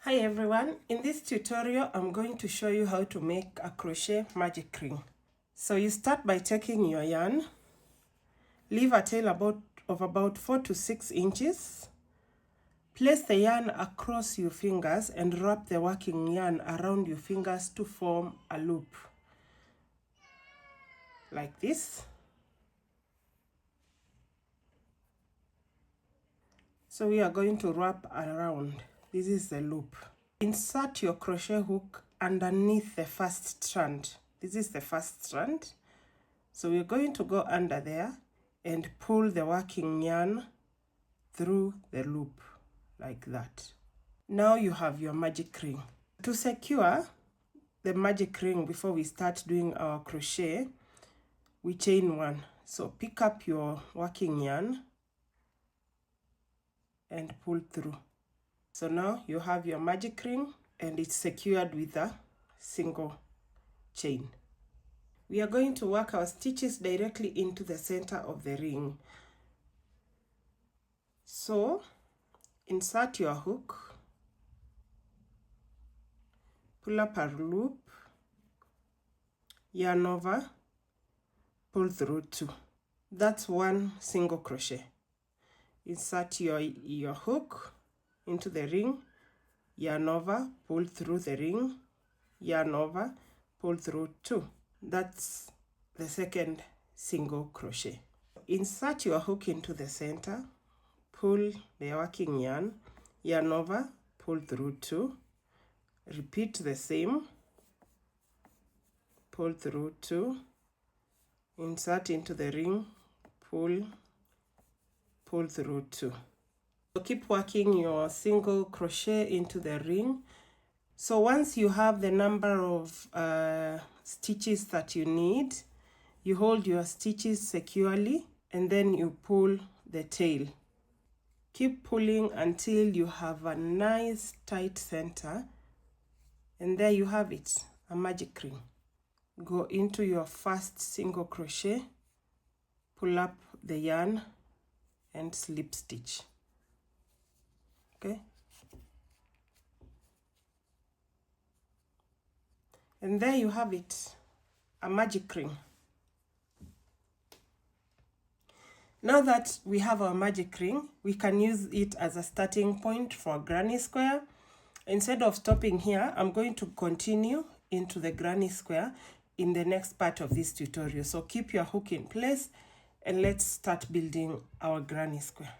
Hi everyone, in this tutorial I'm going to show you how to make a crochet magic ring. So you start by taking your yarn, leave a tail of about 4 to 6 inches, place the yarn across your fingers and wrap the working yarn around your fingers to form a loop like this. So we are going to wrap around. This is the loop. Insert your crochet hook underneath the first strand. This is the first strand. So we're going to go under there and pull the working yarn through the loop like that. Now you have your magic ring. To secure the magic ring before we start doing our crochet, we chain one. So pick up your working yarn and pull through. So now you have your magic ring and it's secured with a single chain. We are going to work our stitches directly into the center of the ring. So insert your hook, pull up a loop, yarn over, pull through 2. That's one single crochet. Insert your hook into the ring, yarn over, pull through the ring, yarn over, pull through 2. That's the second single crochet. Insert your hook into the center, pull the working yarn, yarn over, pull through 2. Repeat the same, pull through 2, insert into the ring, pull through 2. So keep working your single crochet into the ring. So once you have the number of stitches that you need, you hold your stitches securely and then you pull the tail. Keep pulling until you have a nice tight center, and there you have it, a magic ring. Go into your first single crochet, pull up the yarn and slip stitch. Okay, and there you have it, a magic ring. Now that we have our magic ring, we can use it as a starting point for a granny square. Instead of stopping here, I'm going to continue into the granny square in the next part of this tutorial. So keep your hook in place and let's start building our granny square.